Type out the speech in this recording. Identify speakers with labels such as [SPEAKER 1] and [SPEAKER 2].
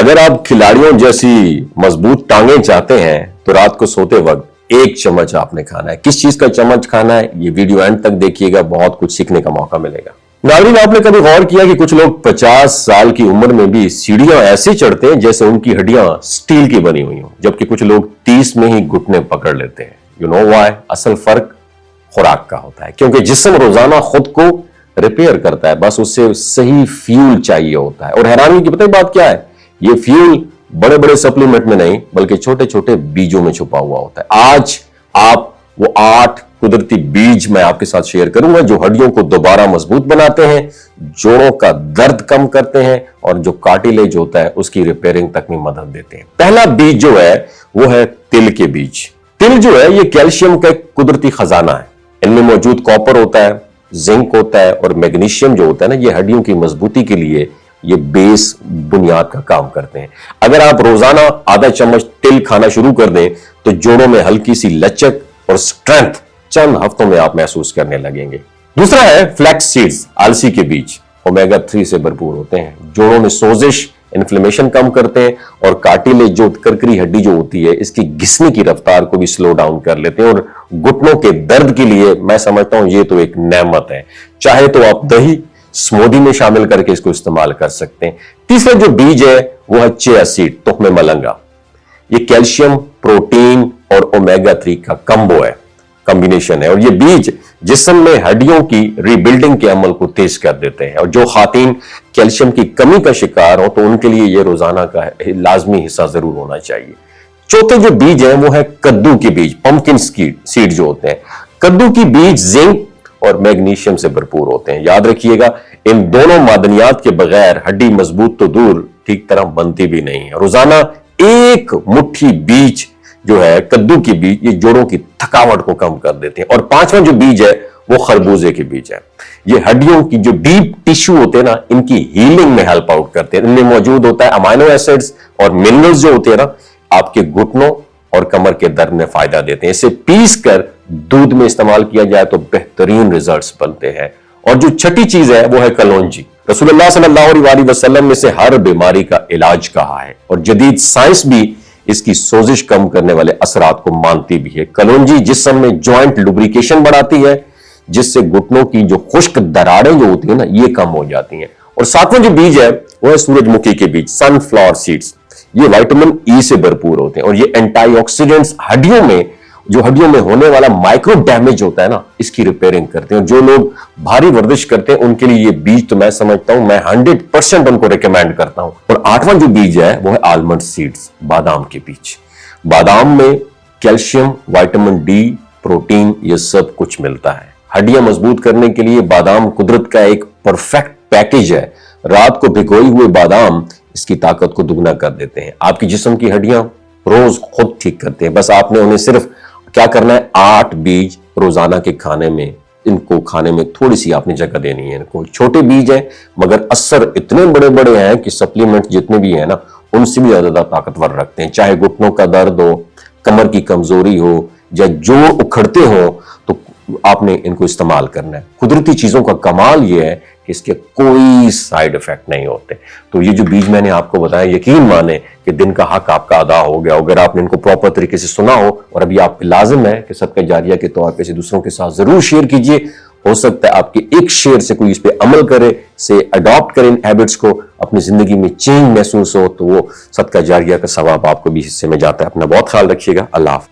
[SPEAKER 1] اگر آپ کھلاڑیوں جیسی مضبوط ٹانگیں چاہتے ہیں تو رات کو سوتے وقت 1 چمچ آپ نے کھانا ہے. کس چیز کا چمچ کھانا ہے یہ ویڈیو اینڈ تک دیکھیے گا, بہت کچھ سیکھنے کا موقع ملے گا. ناظرین, آپ نے کبھی غور کیا کہ کچھ لوگ 50 سال کی عمر میں بھی سیڑھیاں ایسے چڑھتے ہیں جیسے ان کی ہڈیاں سٹیل کی بنی ہوئی ہوں, جبکہ کچھ لوگ 30 میں ہی گھٹنے پکڑ لیتے ہیں. You know why? اصل فرق خوراک کا ہوتا ہے, کیونکہ جسم روزانہ خود کو ریپیئر کرتا ہے, بس اسے صحیح فیول چاہیے ہوتا ہے. اور حیرانی کی پتہ بات کیا ہے, یہ فیول بڑے بڑے سپلیمنٹ میں نہیں بلکہ چھوٹے چھوٹے بیجوں میں چھپا ہوا ہوتا ہے. آج آپ وہ 8 قدرتی بیج میں آپ کے ساتھ شیئر کروں گا جو ہڈیوں کو دوبارہ مضبوط بناتے ہیں, جوڑوں کا درد کم کرتے ہیں اور جو کارٹیلیج ہوتا ہے اس کی ریپیئرنگ تک میں مدد دیتے ہیں. پہلا بیج جو ہے وہ ہے تل کے بیج. تل جو ہے یہ کیلشیم کا ایک قدرتی خزانہ ہے. ان میں موجود کاپر ہوتا ہے, زنک ہوتا ہے اور میگنیشیم جو ہوتا ہے نا, یہ ہڈیوں کی مضبوطی کے لیے یہ بیس بنیاد کا کام کرتے ہیں. اگر آپ روزانہ آدھا چمچ تل کھانا شروع کر دیں تو جوڑوں میں ہلکی سی لچک اور سٹرینتھ چند ہفتوں میں آپ محسوس کرنے لگیں گے. دوسرا ہے فلیکس سیڈز, السی کے بیج. اومیگا 3 سے بھرپور ہوتے ہیں, جوڑوں میں سوزش انفلیمیشن کم کرتے ہیں اور کارٹیلیج جو کرکری ہڈی جو ہوتی ہے اس کی گھسنے کی رفتار کو بھی سلو ڈاؤن کر لیتے ہیں. اور گھٹنوں کے درد کے لیے میں سمجھتا ہوں یہ تو ایک نعمت ہے. چاہے تو آپ دہی سمودی میں شامل کر کے اس کو استعمال کر سکتے ہیں. تیسرا جو بیج ہے وہ ہے چیا سیڈ, تخم ملنگا. یہ کیلشیم, پروٹین اور اومیگا 3 کا کمبینیشن ہے, اور یہ بیج جسم میں ہڈیوں کی ری بلڈنگ کے عمل کو تیز کر دیتے ہیں. اور جو خواتین کیلشیم کی کمی کا شکار ہو تو ان کے لیے یہ روزانہ کا لازمی حصہ ضرور ہونا چاہیے. چوتھے جو بیج ہیں وہ ہے کدو کے بیج, پمپکن سیڈ جو ہوتے ہیں. کدو کی بیج زنک اور میگنیشیم سے بھرپور ہوتے ہیں. یاد رکھیے گا ان دونوں معدنیات کے بغیر ہڈی مضبوط تو دور ٹھیک طرح بنتی بھی نہیں ہے. روزانہ 1 مٹھی بیج جو ہے کدو کی بیج یہ جوڑوں کی تھکاوٹ کو کم کر دیتے ہیں. اور 5واں جو بیج ہے وہ خربوزے کے بیج ہے. یہ ہڈیوں کی جو ڈیپ ٹیشو ہوتے ہیں نا ان کی ہیلنگ میں ہیلپ آؤٹ کرتے ہیں. ان میں موجود ہوتا ہے امائنو ایسڈز اور منرلز جو ہوتے ہیں نا, آپ کے گھٹنوں اور کمر کے درد میں فائدہ دیتے ہیں. اسے پیس کر دودھ میں استعمال کیا جائے تو بہترین ریزلٹس بنتے ہیں. اور جو چھٹی چیز ہے وہ ہے کلونجی. رسول اللہ صلی اللہ علیہ وسلم نے اسے ہر بیماری کا علاج کہا ہے, اور جدید سائنس بھی اس کی سوزش کم کرنے والے اثرات کو مانتی بھی ہے. کلونجی جسم میں جوائنٹ لوبریکیشن بڑھاتی ہے جس سے گھٹنوں کی جو خشک دراڑیں جو ہوتی ہیں نا یہ کم ہو جاتی ہیں. اور 7واں جو بیج ہے وہ ہے سورج مکھی کے بیج, سن فلاور سیڈز. یہ وائٹامن ای سے بھرپور ہوتے ہیں اور یہ اینٹی آکسیڈنٹس ہڈیوں میں ہونے والا مائکرو ڈیمیج ہوتا ہے نا اس کی ریپیئرنگ کرتے ہیں. جو لوگ بھاری ورزش کرتے ہیں ان کے لیے یہ بیج تو میں سمجھتا ہوں میں 100% ان کو ریکمینڈ کرتا ہوں. اور 8واں جو بیج ہے وہ ہے آلمنڈ سیڈز, بادام کے بیج. بادام میں کیلشیم, وائٹامن ڈی, پروٹین یہ سب کچھ ملتا ہے. ہڈیاں مضبوط کرنے کے لیے بادام قدرت کا ایک پرفیکٹ پیکیج ہے. رات کو بھگوئے ہوئے بادام اس کی طاقت کو دگنا کر دیتے ہیں. آپ کی جسم کی ہڈیاں روز خود ٹھیک کرتے ہیں. بس آپ نے انہیں صرف کیا کرنا ہے, 8 بیج روزانہ کے کھانے میں, ان کو کھانے میں تھوڑی سی آپ نے جگہ دینی ہے. ان کو چھوٹے بیج ہیں مگر اثر اتنے بڑے بڑے ہیں کہ سپلیمنٹ جتنے بھی ہیں نا ان سے بھی زیادہ طاقتور رکھتے ہیں. چاہے گھٹنوں کا درد ہو, کمر کی کمزوری ہو یا جوڑ اکھڑتے ہوں تو آپ نے ان کو استعمال کرنا ہے. قدرتی چیزوں کا کمال یہ ہے کہ اس کے کوئی سائیڈ ایفیکٹ نہیں ہوتے. تو یہ جو بیج میں نے آپ کو بتایا, یقین مانیں کہ دن کا حق آپ کا ادا ہو گیا اگر آپ نے ان کو پراپر طریقے سے سنا ہو. اور ابھی آپ پہ لازم ہے کہ صدقہ جاریہ کے طور پہ اسے دوسروں کے ساتھ ضرور شیئر کیجئے. ہو سکتا ہے آپ کے ایک شیئر سے کوئی اس پہ عمل کرے, سے اڈاپٹ کریں ہیبٹس کو, اپنی زندگی میں چینج محسوس ہو تو وہ صدقہ جاریہ کا ثواب آپ کو بھی حصے میں جاتا ہے. اپنا بہت خیال رکھیے گا. اللہ حافظ.